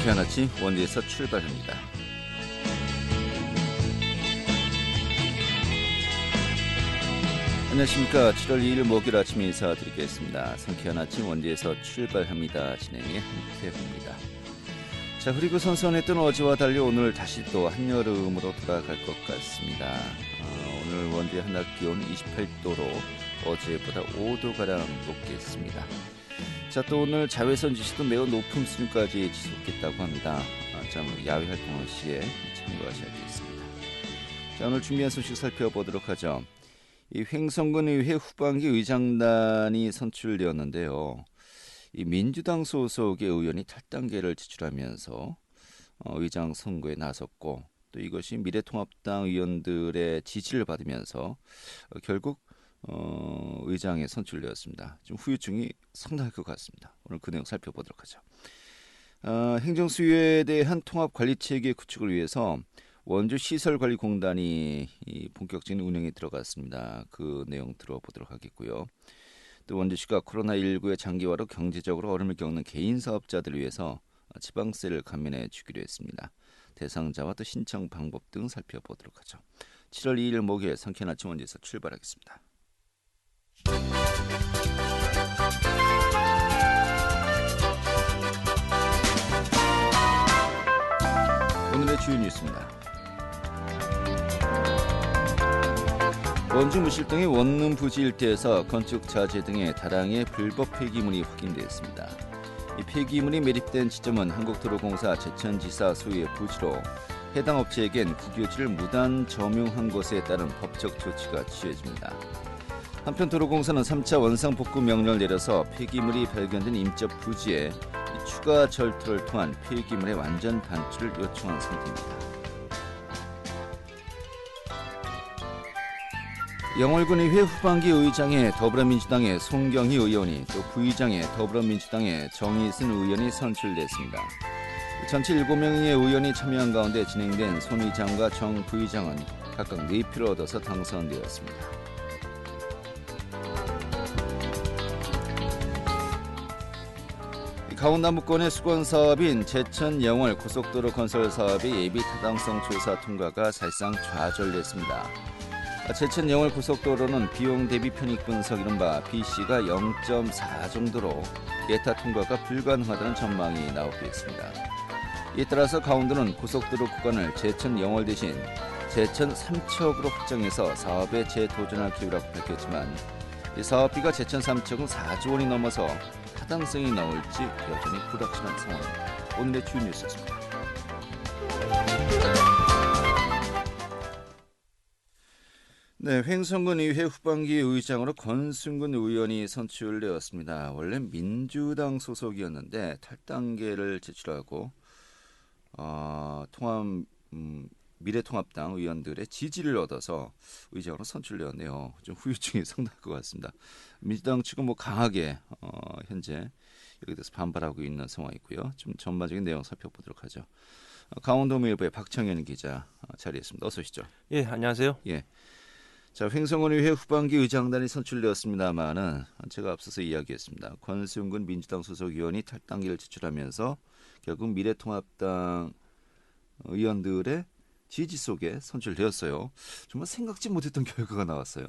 상쾌한 아침 원주에서 출발합니다. 안녕하십니까. 7월 2일 목요일 아침 인사드리겠습니다. 상쾌한 아침 원주에서 출발합니다. 진행의 한태훈입니다. 자, 그리고 선선했던 어제와 달리 오늘 다시 또 한여름으로 돌아갈 것 같습니다. 오늘 원주의 한낮 기온 28도로 어제보다 5도가량 높겠습니다. 자, 또 오늘 자외선 지수도 매우 높은 수준까지 지속했다고 합니다. 야외 활동할 시에 참고하셔야겠습니다. 자, 오늘 준비한 소식 살펴보도록 하죠. 이 횡성군 의회 후반기 의장단이 선출되었는데요. 이 민주당 소속의 의원이 탈당계를 제출하면서 의장 선거에 나섰고, 또 이것이 미래통합당 의원들의 지지를 받으면서 결국 의장에 선출되었습니다. 좀 후유증이 상당할 것 같습니다. 오늘 그 내용 살펴보도록 하죠. 행정수요에 대한 통합관리체계 구축을 위해서 원주시설관리공단이 본격적인 운영에 들어갔습니다. 그 내용 들어보도록 하겠고요. 또 원주시가 코로나19의 장기화로 경제적으로 어려움을 겪는 개인 사업자들을 위해서 지방세를 감면해 주기로 했습니다. 대상자와 또 신청 방법 등 살펴보도록 하죠. 7월 2일 목요일 상쾌한 아침 원주에서 출발하겠습니다. 오늘의 주요 뉴스입니다. 원주 무실동의 원룸 부지 일대에서 건축 자재 등의 다량의 불법 폐기물이 확인되었습니다. 이 폐기물이 매립된 지점은 한국도로공사 제천지사 소유의 부지로 해당 업체에겐 국유지를 무단 점용한 것에 따른 법적 조치가 취해집니다. 한편 도로공사는 3차 원상복구 명령을 내려서 폐기물이 발견된 임적 부지에 추가 절토를 통한 폐기물의 완전 반출을 요청한 상태입니다. 영월군 의회 후반기 의장에 더불어민주당의 송경희 의원이, 또 부의장에 더불어민주당의 정의순 의원이 선출됐습니다. 전체 7명의 의원이 참여한 가운데 진행된 손 의장과 정 부의장은 각각 4표를 얻어서 당선되었습니다. 강원남부권의 수건사업인 제천 영월 고속도로 건설 사업의 예비 타당성 조사 통과가 사실상 좌절됐습니다. 제천 영월 고속도로는 비용 대비 편익 분석 이른바 BC가 0.4 정도로 예타 통과가 불가능하다는 전망이 나오고 있습니다. 이에 따라서 강원도는 고속도로 구간을 제천 영월 대신 제천 삼척으로 확정해서 사업에 재도전할 계획이라고 밝혔지만 이 사업비가 제천 삼척은 4조 원이 넘어서 타당성이 나올지 여전히 불확실한 상황입니다. 오늘의 주요 뉴스입니다. 네, 횡성군 의회 후반기 의장으로 권순근 의원이 선출되었습니다. 원래 민주당 소속이었는데 탈당계를 제출하고 미래통합당 의원들의 지지를 얻어서 의장으로 선출되었네요. 좀 후유증이 상당할 것 같습니다. 민주당 측은 강하게 현재 여기 대해서 반발하고 있는 상황이고요. 좀 전반적인 내용 살펴보도록 하죠. 강원도일보의 박창현 기자 자리했습니다. 어서 오시죠. 예, 안녕하세요. 예. 자, 횡성군 의회 후반기 의장단이 선출되었습니다만은 제가 앞서서 이야기했습니다. 권순근 민주당 소속 의원이 탈당계를 제출하면서 결국 미래통합당 의원들의 지지 속에 선출되었어요. 정말 생각지 못했던 결과가 나왔어요.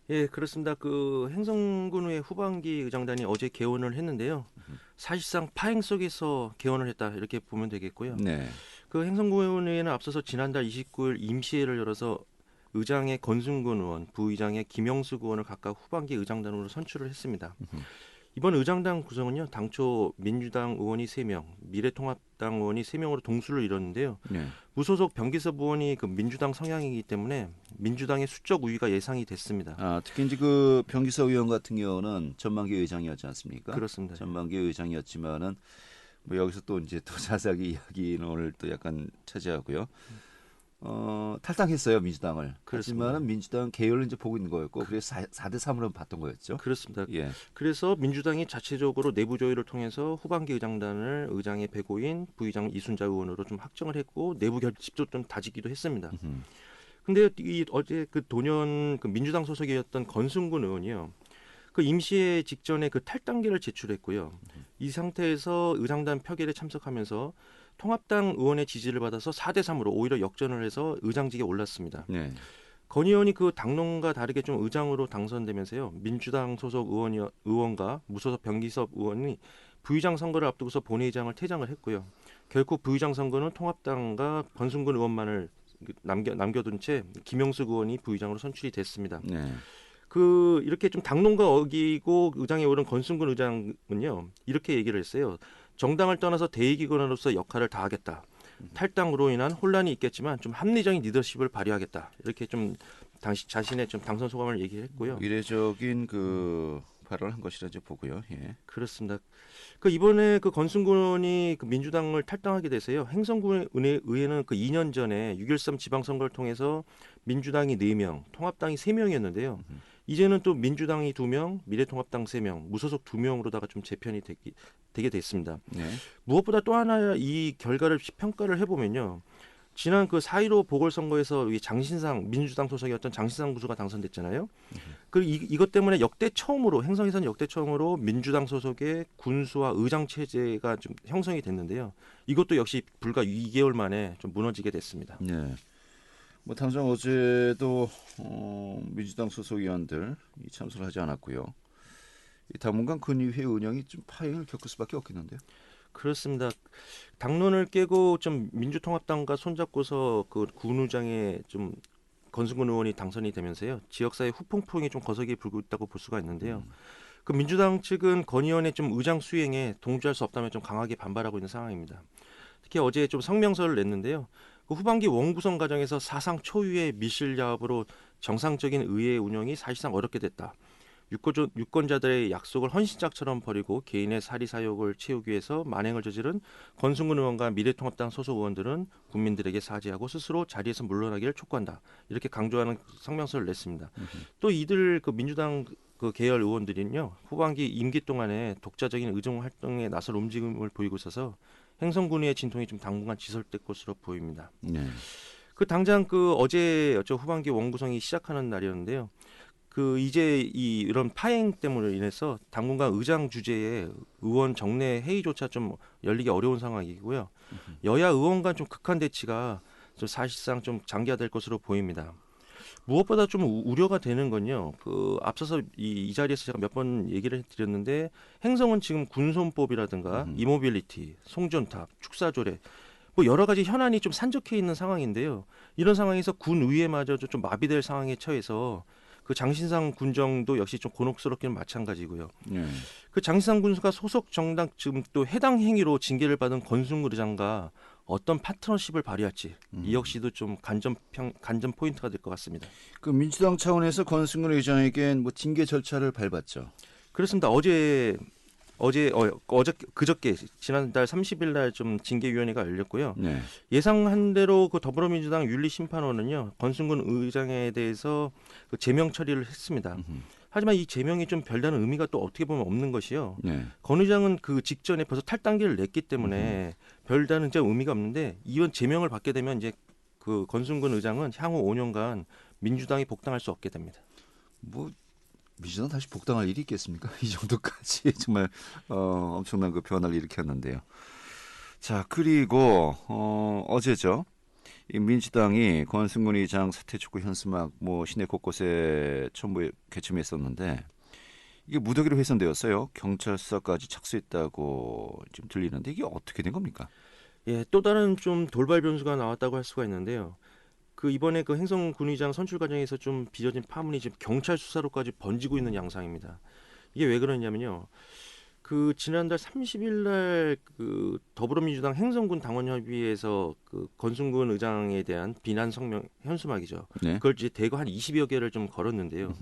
예, 그렇습니다. 그 횡성군의 후반기 의장단이 어제 개원을 했는데요. 사실상 파행 속에서 개원을 했다 이렇게 보면 되겠고요. 네. 그 횡성군의회는 앞서서 지난달 29일 임시회를 열어서 의장의 권순근 의원, 부의장의 김영숙 의원을 각각 후반기 의장단으로 선출을 했습니다. 이번 의장단 구성은요, 당초 민주당 의원이 3명, 미래통합당 의원이 3명으로 동수를 이뤘는데요. 네. 무소속 변기섭 의원이 그 민주당 성향이기 때문에 민주당의 수적 우위가 예상이 됐습니다. 특히 이제 그 변기섭 의원 같은 경우는 전반기 의장이었지 않습니까? 그렇습니다. 전반기 의장이었지만은 여기서 또 이제 더 자세하게 이야기는 오늘 또 약간 차지하고요. 탈당했어요, 민주당을. 그렇지만은 민주당 계열을 이제 보고 있는 거였고, 그래서 4대 3으로 봤던 거였죠. 그렇습니다. 예. 그래서 민주당이 자체적으로 내부 조율을 통해서 후반기 의장단을 의장의 배고인 부의장 이순자 의원으로 좀 확정을 했고 내부 결집도 좀 다지기도 했습니다. 근데 어제 그 도년 그 민주당 소속이었던 권순근 의원이요. 그 임시회 직전에 그 탈당계를 제출했고요. 이 상태에서 의장단 표결에 참석하면서 통합당 의원의 지지를 받아서 4대3으로 오히려 역전을 해서 의장직에 올랐습니다. 네. 건 의원이 그 당론과 다르게 좀 의장으로 당선되면서요. 민주당 소속 의원과 무소속 변기섭 의원이 부의장 선거를 앞두고서 본회의장을 퇴장을 했고요. 결국 부의장 선거는 통합당과 권순근 의원만을 남겨둔 채 김영숙 의원이 부의장으로 선출이 됐습니다. 네. 그 이렇게 좀 당론과 어기고 의장에 오른 권순근 의장은요. 이렇게 얘기를 했어요. 정당을 떠나서 대의기관으로서 역할을 다하겠다. 탈당으로 인한 혼란이 있겠지만 좀 합리적인 리더십을 발휘하겠다. 이렇게 좀 당시 자신의 좀 당선 소감을 얘기했고요. 이례적인 그 발언을 한 것이라 이제 보고요. 예. 그렇습니다. 그 이번에 그 권순근이 그 민주당을 탈당하게 돼서요. 행성군의회는 그 2년 전에 6.13 지방선거를 통해서 민주당이 4명, 통합당이 3명이었는데요. 이제는 또 민주당이 2명, 미래통합당 3명, 무소속 2명으로다가 좀 재편이 되게 됐습니다. 네. 무엇보다 또 하나 이 결과를 평가를 해보면요. 지난 그 4.15 보궐선거에서 이 장신상 민주당 소속이었던 장신상 구수가 당선됐잖아요. 이것 때문에 역대 처음으로 행성에서는 역대 처음으로 민주당 소속의 군수와 의장 체제가 좀 형성이 됐는데요. 이것도 역시 불과 2개월 만에 좀 무너지게 됐습니다. 네. 뭐 당장 어제도 민주당 소속 의원들 참석을 하지 않았고요. 이 당분간 근의회 운영이 좀 파행을 겪을 수밖에 없겠는데요. 그렇습니다. 당론을 깨고 좀 민주통합당과 손잡고서 그 군의장에 좀 권순근 의원이 당선이 되면서요. 지역사회 후폭풍이 좀 거세게 불고 있다고 볼 수가 있는데요. 그 민주당 측은 건 의원의 좀 의장 수행에 동조할 수 없다며 좀 강하게 반발하고 있는 상황입니다. 특히 어제 좀 성명서를 냈는데요. 그 후반기 원구성 과정에서 사상 초유의 미실야합으로 정상적인 의회 운영이 사실상 어렵게 됐다. 유권자들의 약속을 헌신짝처럼 버리고 개인의 사리사욕을 채우기 위해서 만행을 저지른 권순근 의원과 미래통합당 소속 의원들은 국민들에게 사죄하고 스스로 자리에서 물러나기를 촉구한다. 이렇게 강조하는 성명서를 냈습니다. 또 이들 그 민주당 그 계열 의원들은요. 후반기 임기 동안에 독자적인 의정 활동에 나설 움직임을 보이고 있어서 행성군의의 진통이 좀 당분간 지속될 것으로 보입니다. 네. 그 당장 그 어제 후반기 원구성이 시작하는 날이었는데요. 그 이제 이런 파행 때문에 인해서 당분간 의장 주재의 의원 정례 회의조차 좀 열리기 어려운 상황이고요. 여야 의원 간 좀 극한 대치가 좀 사실상 좀 장기화될 것으로 보입니다. 무엇보다 좀 우려가 되는 건요. 그 앞서서 이 자리에서 제가 몇 번 얘기를 드렸는데 행성은 지금 군손법이라든가 이모빌리티, 송전탑, 축사조례 뭐 여러 가지 현안이 좀 산적해 있는 상황인데요. 이런 상황에서 군의회마저도 좀 마비될 상황에 처해서 그 장신상 군정도 역시 좀 곤혹스럽기는 마찬가지고요. 그 장신상 군수가 소속 정당 지금 또 해당 행위로 징계를 받은 권순근 의장과 어떤 파트너십을 발휘할지 이 역시도 좀 관전 포인트가 될 것 같습니다. 그 민주당 차원에서 권순근 의장에겐 뭐 징계 절차를 밟았죠. 그렇습니다. 그저께 지난달 30일 날 좀 징계위원회가 열렸고요. 네. 예상한 대로 그 더불어민주당 윤리심판원은요 권순근 의장에 대해서 그 제명 처리를 했습니다. 하지만 이 제명이 좀 별다른 의미가 또 어떻게 보면 없는 것이요. 네. 권 의장은 그 직전에 벌써 탈당기를 냈기 때문에 별다른 의미가 없는데 이번 제명을 받게 되면 이제 그 권순근 의장은 향후 5년간 민주당이 복당할 수 없게 됩니다. 뭐 민주당 다시 복당할 일이 있겠습니까? 이 정도까지 정말 엄청난 그 변화를 일으켰는데요. 자, 그리고 어제죠. 이 민주당이 권순근 의장 사퇴 촉구 현수막 뭐 시내 곳곳에 전부 개춤했었는데 이게 무더기로 훼손되었어요. 경찰 수사까지 착수했다고 지금 들리는데 이게 어떻게 된 겁니까? 예, 또 다른 좀 돌발 변수가 나왔다고 할 수가 있는데요. 그 이번에 그 행성 군의장 선출 과정에서 좀 빚어진 파문이 지금 경찰 수사로까지 번지고 있는 양상입니다. 이게 왜 그러냐면요. 그 지난달 30일 날 그 더불어민주당 행성군 당원협의회에서 그 권순근 의장에 대한 비난 성명 현수막이죠. 네. 그걸 이제 대거 한 20여 개를 좀 걸었는데요.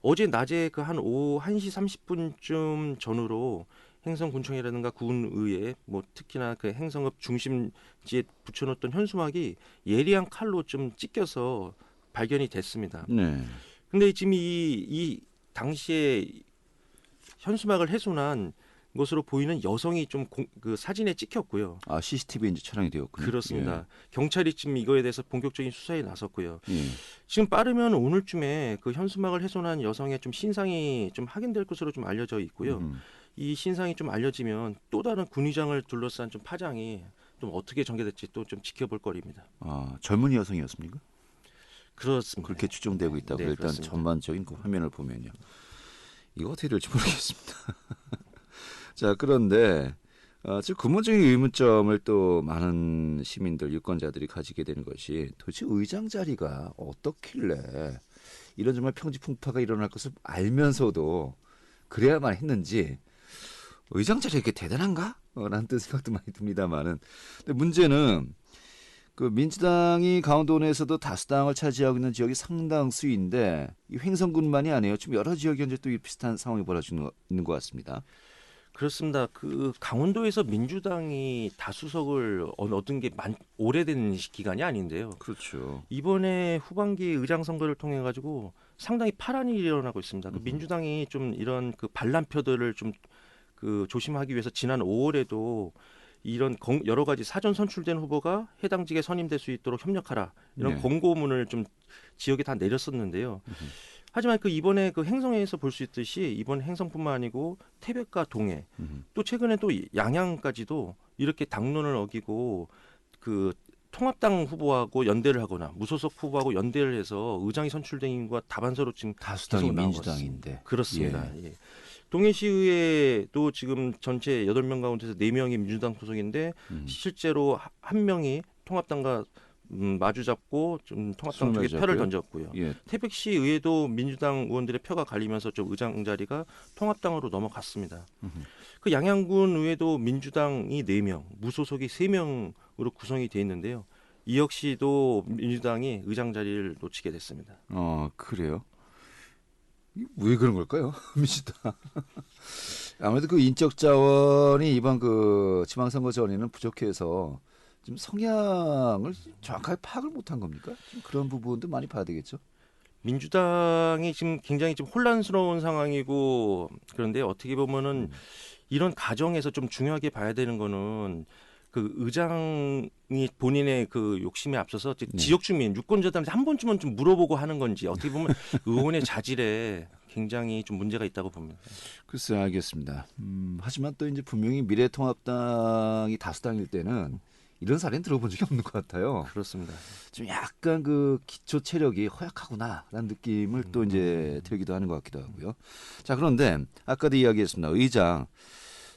어제 낮에 그 한 오후 1시 30분쯤 전후로 행성군청이라든가 군의회 뭐 특히나 그 행성읍 중심지에 붙여놓던 현수막이 예리한 칼로 좀 찢겨서 발견이 됐습니다. 네. 근데 지금 이 당시에 현수막을 훼손한 것으로 보이는 여성이 좀 그 사진에 찍혔고요. 아, CCTV에 이제 촬영이 되었군요. 그렇습니다. 경찰이 지금 이거에 대해서 본격적인 수사에 나섰고요. 예. 지금 빠르면 오늘쯤에 그 현수막을 훼손한 여성의 좀 신상이 좀 확인될 것으로 좀 알려져 있고요. 이 신상이 좀 알려지면 또 다른 군의장을 둘러싼 좀 파장이 좀 어떻게 전개될지 또 좀 지켜볼 거리입니다. 아, 젊은 여성이었습니까? 그렇습니다. 그렇게 추정되고 있다고 네, 일단 그렇습니다. 전반적인 그 화면을 보면요. 이거 어떻게 될지 모르겠습니다. 자, 그런데 지금 근본적인 의문점을 또 많은 시민들, 유권자들이 가지게 되는 것이 도대체 의장 자리가 어떻길래 이런 정말 평지풍파가 일어날 것을 알면서도 그래야만 했는지 의장 자리가 이렇게 대단한가? 라는 또 생각도 많이 듭니다만은 근데 문제는 그 민주당이 강원도내에서도 다수당을 차지하고 있는 지역이 상당수인데 이 횡성군만이 아니에요. 지금 여러 지역이 현재 또 비슷한 상황이 벌어지고 있는 것 같습니다. 그렇습니다. 그 강원도에서 민주당이 다수석을 얻은 게 오래된 기간이 아닌데요. 그렇죠. 이번에 후반기 의장 선거를 통해 가지고 상당히 파란이 일어나고 있습니다. 그 민주당이 좀 이런 그 반란표들을 좀 그 조심하기 위해서 지난 5월에도 이런 여러 가지 사전 선출된 후보가 해당직에 선임될 수 있도록 협력하라 이런 네. 권고문을 좀 지역에 다 내렸었는데요. 하지만 그 이번에 그 행성에서 볼 수 있듯이 이번 행성뿐만 아니고 태백과 동해 또 최근에 또 양양까지도 이렇게 당론을 어기고 그 통합당 후보하고 연대를 하거나 무소속 후보하고 연대를 해서 의장이 선출된 인구가 다반사로 지금 다수당이 계속 나오고 민주당인데. 있습니다. 그렇습니다. 예. 동해시의회도 지금 전체 8명 가운데서 4명이 민주당 소속인데 실제로 한 명이 통합당과 마주 잡고 좀 통합당 쪽에 표를 던졌고요. 예. 태백시 의회도 민주당 의원들의 표가 갈리면서 좀 의장 자리가 통합당으로 넘어갔습니다. 그 양양군 의회도 민주당이 4명, 무소속이 3명으로 구성이 돼 있는데요. 이 역시도 민주당이 의장 자리를 놓치게 됐습니다. 그래요? 왜 그런 걸까요? 민주당. 아무래도 그 인적 자원이 이번 그 지방선거 전에는 부족해서 좀 성향을 정확하게 파악을 못한 겁니까? 좀 그런 부분도 많이 봐야 되겠죠. 민주당이 지금 굉장히 좀 혼란스러운 상황이고 그런데 어떻게 보면은 이런 과정에서 좀 중요하게 봐야 되는 거는 그 의장이 본인의 그 욕심에 앞서서 지역 주민, 유권자들한테 한 번쯤은 좀 물어보고 하는 건지 어떻게 보면 의원의 자질에 굉장히 좀 문제가 있다고 봅니다. 글쎄 알겠습니다. 하지만 또 이제 분명히 미래통합당이 다수당일 때는 이런 사례는 들어본 적이 없는 것 같아요. 그렇습니다. 좀 약간 그 기초 체력이 허약하구나라는 느낌을 또 이제 들기도 하는 것 같기도 하고요. 자, 그런데 아까도 이야기했습니다. 의장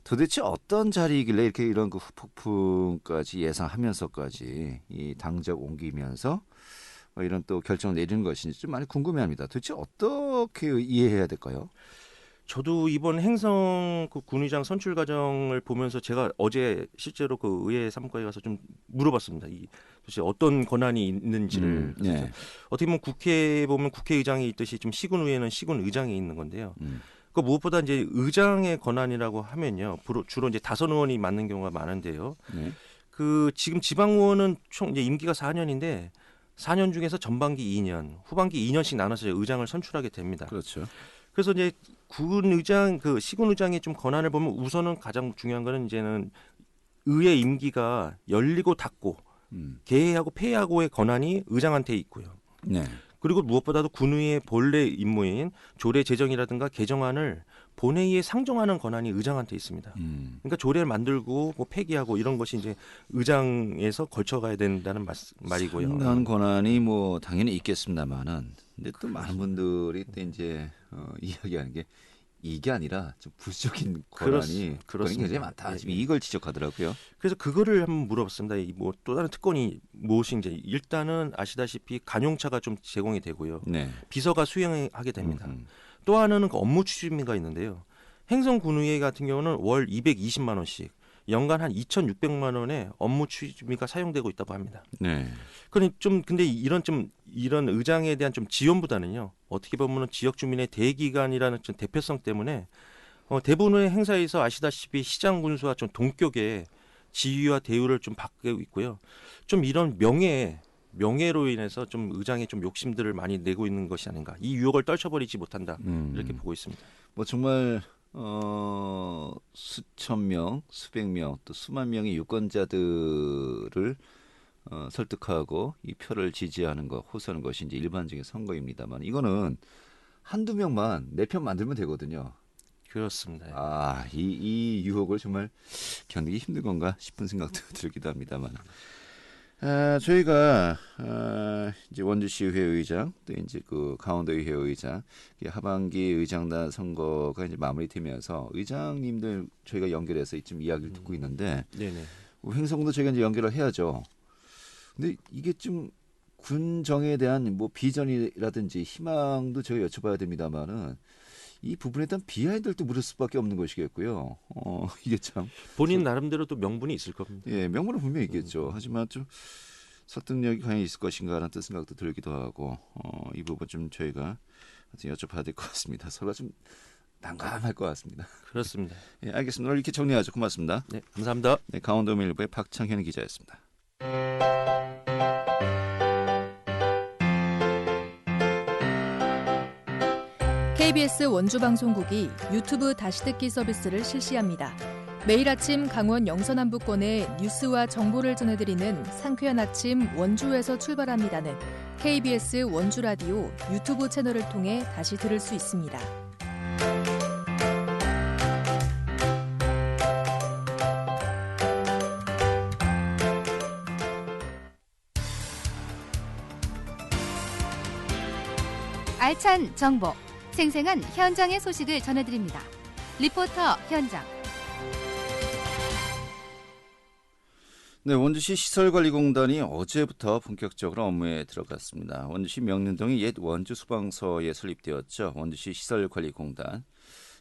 도대체 어떤 자리이길래 이렇게 이런 그 후폭풍까지 예상하면서까지 이 당적 옮기면서 이런 또 결정을 내리는 것인지 좀 많이 궁금해합니다. 도대체 어떻게 이해해야 될까요? 저도 이번 행성 그 군의장 선출 과정을 보면서 제가 어제 실제로 그 의회 사무과에 가서 좀 물어봤습니다. 도대체 어떤 권한이 있는지를. 네. 어떻게 보면 국회에 보면 국회의장이 있듯이 좀 시군의회는 시군의장이 있는 건데요. 그 무엇보다 이제 의장의 권한이라고 하면요, 주로 이제 다선 의원이 맡는 경우가 많은데요. 네. 그 지금 지방 의원은 총 이제 임기가 4년인데 4년 중에서 전반기 2년, 후반기 2년씩 나눠서 의장을 선출하게 됩니다. 그렇죠. 그래서 이제 군의장, 그 시군의장의 좀 권한을 보면 우선은 가장 중요한 거는 이제는 의회 임기가 열리고 닫고 개회하고 폐회하고의 권한이 의장한테 있고요. 네. 그리고 무엇보다도 군의의 본래 임무인 조례 제정이라든가 개정안을 본회의에 상정하는 권한이 의장한테 있습니다. 그러니까 조례를 만들고 뭐 폐기하고 이런 것이 이제 의장에서 걸쳐가야 된다는 말이고요. 상당한 권한이 뭐 당연히 있겠습니다만은, 근데 또 많은 분들이 또 이제 이야기하는 게 이게 아니라 좀 부수적인 권한이 굉장히 많다. 예, 지금 이걸 지적하더라고요. 그래서 그거를 한번 물어봤습니다. 뭐 또 다른 특권이 무엇인지 일단은 아시다시피 간용차가 좀 제공이 되고요. 네. 비서가 수행하게 됩니다. 또 하나는 그 업무 추진비가 있는데요. 행성군의회 같은 경우는 월 220만 원씩 연간 한 2,600만 원의 업무 추진비가 사용되고 있다고 합니다. 네. 근데 이런 의장에 대한 좀 지원보다는요. 어떻게 보면은 지역 주민의 대기관이라는 좀 대표성 때문에 대부분의 행사에서 아시다시피 시장 군수와 좀 동격의 지위와 대우를 좀 받고 있고요. 좀 이런 명예로 인해서 좀 의장의 좀 욕심들을 많이 내고 있는 것이 아닌가. 이 유혹을 떨쳐버리지 못한다. 이렇게 보고 있습니다. 뭐 정말 수천 명, 수백 명, 또 수만 명의 유권자들을 설득하고 이 표를 지지하는 것, 호소하는 것이 이제 일반적인 선거입니다만 이거는 한두 명만 내 편 만들면 되거든요. 그렇습니다. 이 유혹을 정말 견디기 힘든 건가 싶은 생각도 들기도 합니다만. 저희가 이제 원주시의회 의장 또 이제 그 강원도의회 의장 하반기 의장단 선거가 이제 마무리되면서 의장님들 저희가 연결해서 좀 이야기를 듣고 있는데 네네. 행성도 저희가 이제 연결을 해야죠. 근데 이게 좀 군정에 대한 뭐 비전이라든지 희망도 저희가 여쭤봐야 됩니다만은 이 부분에 대한 비하인드도 물을 수밖에 없는 것이겠고요. 이게 참 본인 나름대로 또 명분이 있을 겁니다. 예, 명분은 분명히 있겠죠. 하지만 좀 설득력이 과연 있을 것인가라는 또 생각도 들기도 하고 이 부분 좀 저희가 여쭤봐야 될 것 같습니다. 서로가 좀 난감할 것 같습니다. 그렇습니다. 예, 알겠습니다. 오늘 이렇게 정리하죠. 고맙습니다. 네, 감사합니다. 네, 강원도일보의 박창현 기자였습니다. KBS 원주방송국이 유튜브 다시 듣기 서비스를 실시합니다. 매일 아침 강원 영서남부권의 뉴스와 정보를 전해드리는 상쾌한 아침 원주에서 출발합니다는 KBS 원주라디오 유튜브 채널을 통해 다시 들을 수 있습니다. 알찬 정보, 생생한 현장의 소식을 전해드립니다. 리포터 현장. 네, 원주시 시설관리공단이 어제부터 본격적으로 업무에 들어갔습니다. 원주시 명륜동의 옛 원주 소방서에 설립되었죠. 원주시 시설관리공단.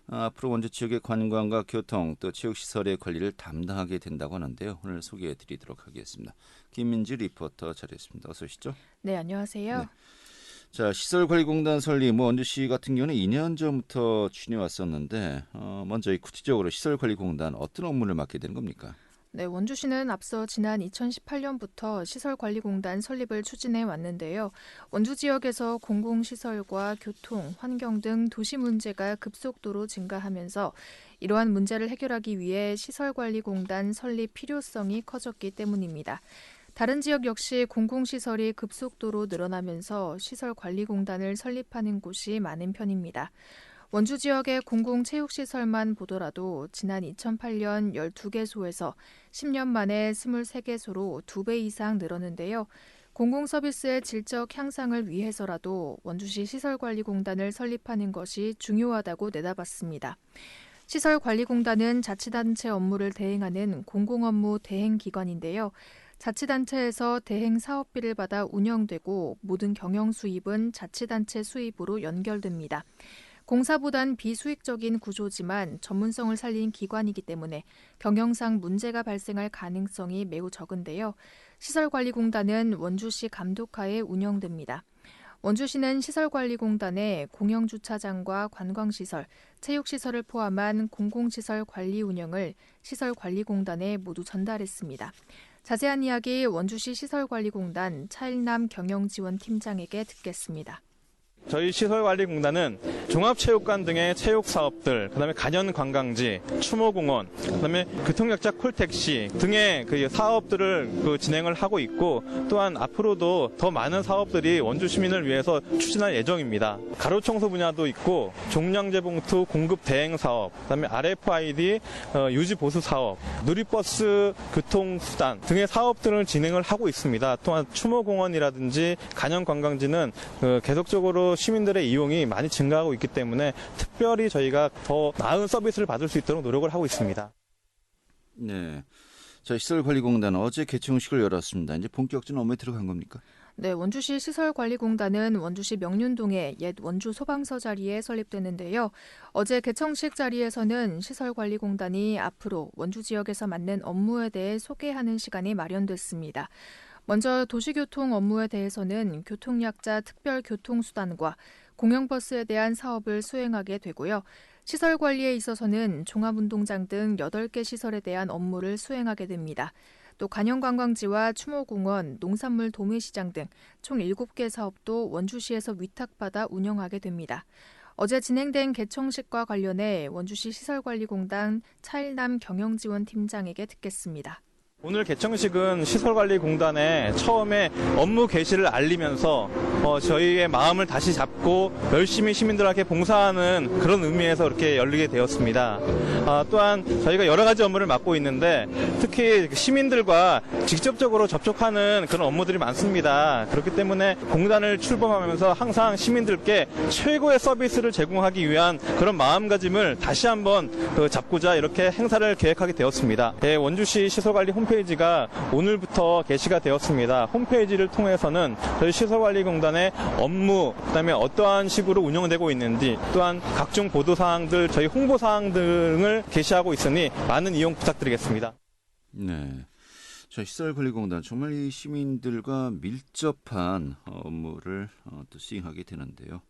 앞으로 원주 지역의 관광과 교통 또 체육시설의 관리를 담당하게 된다고 하는데요. 오늘 소개해드리도록 하겠습니다. 김민지 리포터 자리했습니다. 어서 오시죠. 네, 안녕하세요. 네. 자, 시설관리공단 설립, 원주시 같은 경우는 2년 전부터 추진해 왔었는데 먼저 구체적으로 시설관리공단 어떤 업무를 맡게 되는 겁니까? 네, 원주시는 앞서 지난 2018년부터 시설관리공단 설립을 추진해 왔는데요. 원주 지역에서 공공시설과 교통, 환경 등 도시 문제가 급속도로 증가하면서 이러한 문제를 해결하기 위해 시설관리공단 설립 필요성이 커졌기 때문입니다. 다른 지역 역시 공공시설이 급속도로 늘어나면서 시설관리공단을 설립하는 곳이 많은 편입니다. 원주 지역의 공공체육시설만 보더라도 지난 2008년 12개소에서 10년 만에 23개소로 2배 이상 늘었는데요. 공공서비스의 질적 향상을 위해서라도 원주시 시설관리공단을 설립하는 것이 중요하다고 내다봤습니다. 시설관리공단은 자치단체 업무를 대행하는 공공업무 대행기관인데요. 자치단체에서 대행 사업비를 받아 운영되고 모든 경영 수입은 자치단체 수입으로 연결됩니다. 공사보단 비수익적인 구조지만 전문성을 살린 기관이기 때문에 경영상 문제가 발생할 가능성이 매우 적은데요. 시설관리공단은 원주시 감독하에 운영됩니다. 원주시는 시설관리공단에 공영주차장과 관광시설, 체육시설을 포함한 공공시설 관리 운영을 시설관리공단에 모두 전달했습니다. 자세한 이야기 원주시 시설관리공단 차일남 경영지원팀장에게 듣겠습니다. 저희 시설관리공단은 종합체육관 등의 체육사업들, 그다음에 간현관광지, 추모공원, 그다음에 교통약자 콜택시 등의 그 사업들을 진행을 하고 있고 또한 앞으로도 더 많은 사업들이 원주 시민을 위해서 추진할 예정입니다. 가로청소 분야도 있고 종량제 봉투 공급 대행 사업, 그다음에 RFID 유지 보수 사업, 누리버스 교통수단 등의 사업들을 진행을 하고 있습니다. 또한 추모공원이라든지 간현관광지는 계속적으로 시민들의 이용이 많이 증가하고 있기 때문에 특별히 저희가 더 나은 서비스를 받을 수 있도록 노력을 하고 있습니다. 네, 자, 시설관리공단 어제 개청식을 열었습니다. 이제 본격적인 업무에 들어간 겁니까? 네, 원주시 시설관리공단은 원주시 명륜동의 옛 원주 소방서 자리에 설립됐는데요. 어제 개청식 자리에서는 시설관리공단이 앞으로 원주 지역에서 맡는 업무에 대해 소개하는 시간이 마련됐습니다. 먼저 도시교통 업무에 대해서는 교통약자 특별교통수단과 공영버스에 대한 사업을 수행하게 되고요. 시설관리에 있어서는 종합운동장 등 8개 시설에 대한 업무를 수행하게 됩니다. 또 간현관광지와 추모공원, 농산물 도매시장 등 총 7개 사업도 원주시에서 위탁받아 운영하게 됩니다. 어제 진행된 개청식과 관련해 원주시 시설관리공단 차일남 경영지원팀장에게 듣겠습니다. 오늘 개청식은 시설관리공단에 처음에 업무 개시를 알리면서 저희의 마음을 다시 잡고 열심히 시민들에게 봉사하는 그런 의미에서 이렇게 열리게 되었습니다. 또한 저희가 여러 가지 업무를 맡고 있는데 특히 시민들과 직접적으로 접촉하는 그런 업무들이 많습니다. 그렇기 때문에 공단을 출범하면서 항상 시민들께 최고의 서비스를 제공하기 위한 그런 마음가짐을 다시 한번 잡고자 이렇게 행사를 계획하게 되었습니다. 원주시 시설관리 홈페이지가 오늘부터 게시가 되었습니다. 홈페이지를 통해서는 저희 시설관리공단의 업무, 그다음에 어떠한 식으로 운영되고 있는지, 또한 각종 보도사항들, 저희 홍보사항 등을 게시하고 있으니 많은 이용 부탁드리겠습니다. 네. 자, 시설관리공단 정말 이 시민들과 밀접한 업무를 또 시행하게 되는데요.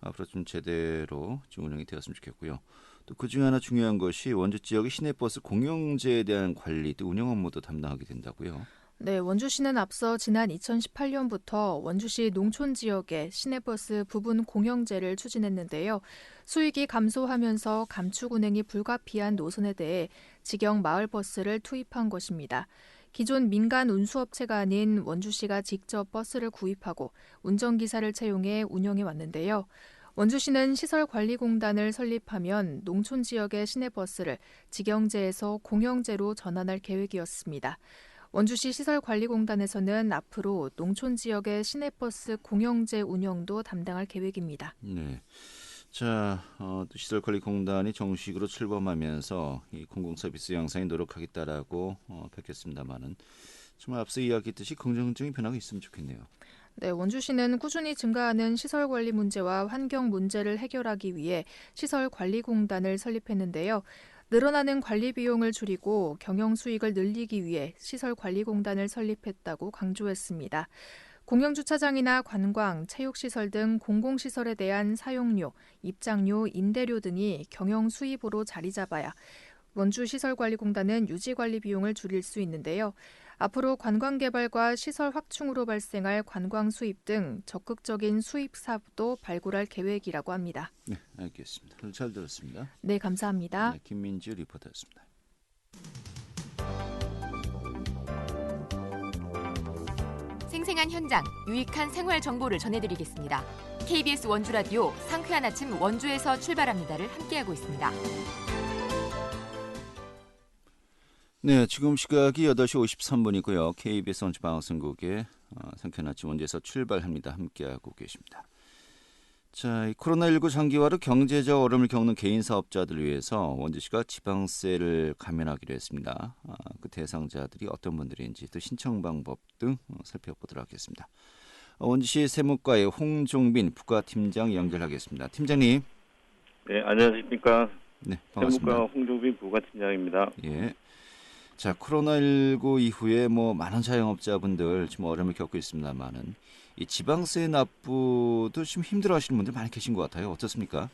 앞으로 좀 제대로 좀 운영이 되었으면 좋겠고요. 또 그중에 하나 중요한 것이 원주 지역의 시내버스 공영제에 대한 관리 또 운영 업무도 담당하게 된다고요. 네, 원주시는 앞서 지난 2018년부터 원주시 농촌 지역의 시내버스 부분 공영제를 추진했는데요. 수익이 감소하면서 감축 운행이 불가피한 노선에 대해 직영 마을버스를 투입한 것입니다. 기존 민간 운수업체가 아닌 원주시가 직접 버스를 구입하고 운전기사를 채용해 운영해 왔는데요. 원주시는 시설관리공단을 설립하면 농촌 지역의 시내버스를 직영제에서 공영제로 전환할 계획이었습니다. 원주시 시설관리공단에서는 앞으로 농촌 지역의 시내버스 공영제 운영도 담당할 계획입니다. 네. 자, 또 시설관리공단이 정식으로 출범하면서 이 공공서비스 양상에 노력하겠다라고 밝혔습니다만은 정말 앞서 이야기했듯이 긍정적인 변화가 있으면 좋겠네요. 네, 원주시는 꾸준히 증가하는 시설관리 문제와 환경 문제를 해결하기 위해 시설관리공단을 설립했는데요. 늘어나는 관리 비용을 줄이고 경영 수익을 늘리기 위해 시설관리공단을 설립했다고 강조했습니다. 공영주차장이나 관광, 체육시설 등 공공시설에 대한 사용료, 입장료, 임대료 등이 경영 수입으로 자리 잡아야 원주시설관리공단은 유지관리 비용을 줄일 수 있는데요. 앞으로 관광개발과 시설 확충으로 발생할 관광 수입 등 적극적인 수입 사업도 발굴할 계획이라고 합니다. 네, 알겠습니다. 오늘 잘 들었습니다. 네, 감사합니다. 네, 김민지 리포터였습니다. 생생한 현장, 유익한 생활 정보를 전해드리겠습니다. KBS 원주라디오 상쾌한 아침 원주에서 출발합니다를 함께하고 있습니다. 네, 지금 시각이 8시 53분이고요. KBS 원주 방송국의 상쾌한 아침 원주에서 출발합니다. 함께하고 계십니다. 자, 이 코로나19 장기화로 경제적 어려움을 겪는 개인 사업자들을 위해서 원주시가 지방세를 감면하기로 했습니다. 그 대상자들이 어떤 분들인지 또 신청 방법 등 살펴보도록 하겠습니다. 원주시 세무과의 홍종빈 부과팀장 연결하겠습니다. 팀장님. 네, 안녕하십니까. 네, 반갑습니다. 세무과 홍종빈 부과팀장입니다. 예. 자, 코로나19 이후에 많은 자영업자분들 지금 어려움을 겪고 있습니다만은 이 지방세 납부도 좀 힘들어하시는 분들 많이 계신 것 같아요. 어떻습니까?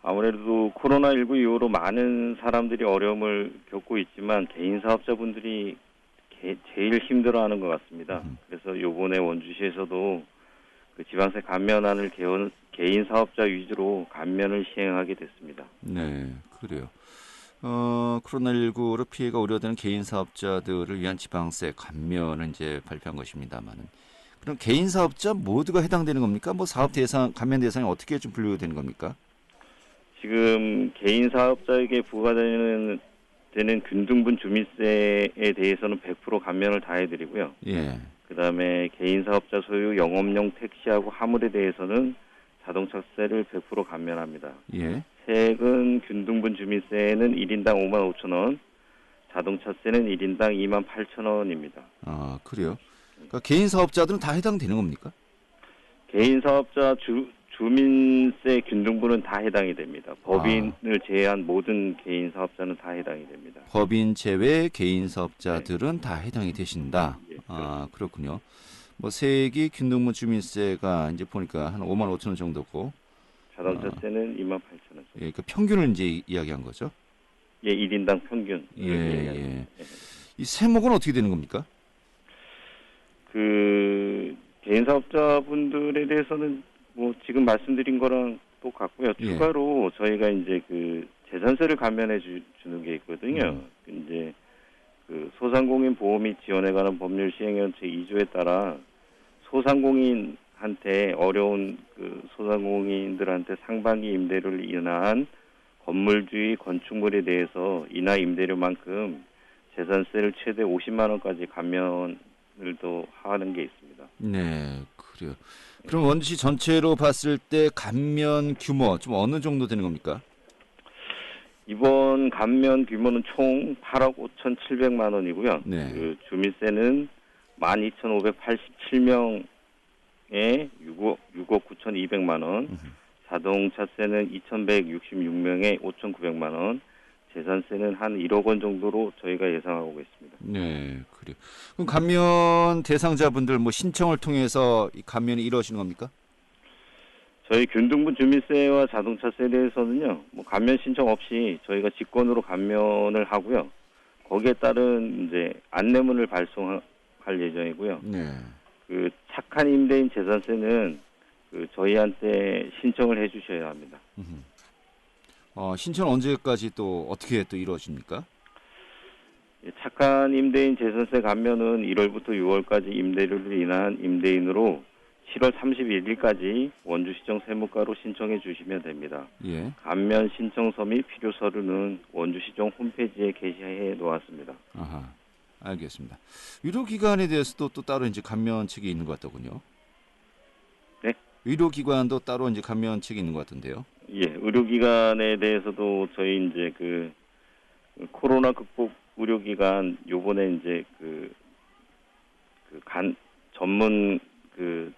아무래도 코로나19 이후로 많은 사람들이 어려움을 겪고 있지만 개인 사업자분들이 제일 힘들어하는 것 같습니다. 그래서 이번에 원주시에서도 그 지방세 감면안을 개인 사업자 위주로 감면을 시행하게 됐습니다. 네, 그래요. 코로나19로 피해가 우려되는 개인 사업자들을 위한 지방세 감면을 이제 발표한 것입니다만은 그럼 개인 사업자 모두가 해당되는 겁니까? 사업 대상 감면 대상이 어떻게 좀 분류되는 겁니까? 지금 개인 사업자에게 부과되는 균등분 주민세에 대해서는 100% 감면을 다 해드리고요. 예. 그다음에 개인 사업자 소유 영업용 택시하고 화물에 대해서는 자동차세를 100% 감면합니다. 예. 세액은 균등분 주민세는 1인당 55,000원, 자동차세는 1인당 28,000원입니다. 아, 그래요? 그러니까 개인 사업자들은 다 해당되는 겁니까? 개인 사업자 주민세 균등분은 다 해당이 됩니다. 법인을 제외한 모든 개인 사업자는 다 해당이 됩니다. 법인 제외 개인 사업자들은 다 해당이 되신다. 예, 아, 그렇군요. 세액이 균등분 주민세가 이제 보니까 한 55,000원 정도고 자동차세는 28,000원. 예, 그 평균을 이제 이야기한 거죠. 예, 1인당 평균. 예. 이 세목은 어떻게 되는 겁니까? 그 개인 사업자분들에 대해서는 뭐 지금 말씀드린 거랑 똑같고요. 예. 추가로 저희가 이제 그 재산세를 감면해 주는 게 있거든요. 이제 그 소상공인 보험이 지원에 관한 법률 시행령 제2조에 따라 소상공인한테 어려운 그 소상공인들한테 상반기 임대료를 인하한 건물주의 건축물에 대해서 인하 임대료만큼 재산세를 최대 50만 원까지 감면을 또 하는 게 있습니다. 네, 그래요. 그럼 원주시 전체로 봤을 때 감면 규모 좀 어느 정도 되는 겁니까? 이번 감면 규모는 총 8억 5,700만 원이고요. 네. 그 주민세는 12,587명에 6억 9,200만 원, 자동차세는 2,166명에 5,900만 원, 재산세는 한 1억 원 정도로 저희가 예상하고 있습니다. 네, 그래요. 그럼 감면 대상자분들 뭐 신청을 통해서 이 감면이 이루어지는 겁니까? 저희 균등분 주민세와 자동차세에 대해서는요, 뭐 감면 신청 없이 저희가 직권으로 감면을 하고요. 거기에 따른 이제 안내문을 발송할 예정이고요. 네. 그 착한 임대인 재산세는 그 저희한테 신청을 해주셔야 합니다. 신청 언제까지 또 어떻게 또 이루어집니까? 착한 임대인 재산세 감면은 1월부터 6월까지 임대료를 인한 임대인으로 7월 31일까지 원주시청 세무과로 신청해 주시면 됩니다. 예. 감면 신청서 및 필요 서류는 원주시청 홈페이지에 게시해 놓았습니다. 아하, 알겠습니다. 의료기관에 대해서도 또 따로 이제 감면책이 있는 것 같더군요. 네? 의료기관도 따로 이제 감면책이 있는 것 같은데요. 예, 의료기관에 대해서도 저희 이제 그 코로나 극복 의료기관 요번에 이제 그 전문 그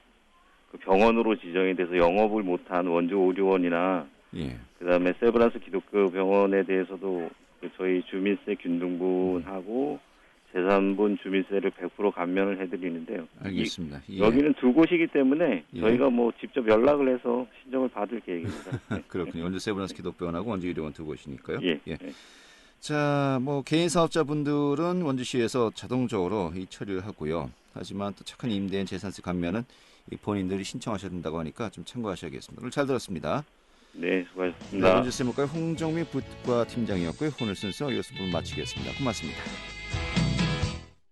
병원으로 지정이 돼서 영업을 못한 원주 의료원이나 예. 그다음에 세브란스 기독교 병원에 대해서도 그 저희 주민세 균등분하고 재산분 주민세를 100% 감면을 해드리는데요. 알겠습니다. 예. 여기는 두 곳이기 때문에 예. 저희가 뭐 직접 연락을 해서 신청을 받을 계획입니다. 그렇군요. 원주 세브란스 기독병원하고 원주 의료원 두 곳이니까요. 예. 예. 자, 뭐 개인 사업자분들은 원주시에서 자동적으로 이 처리를 하고요. 하지만 또 착한 임대인 재산세 감면은 이 본인들이 신청하셔야 된다고 하니까 좀 참고하셔야겠습니다. 오늘 잘 들었습니다. 네, 수고하셨습니다. 원주 세무과의 홍정미 부과 팀장이었고요. 오늘 순서 여기서 마치겠습니다. 고맙습니다.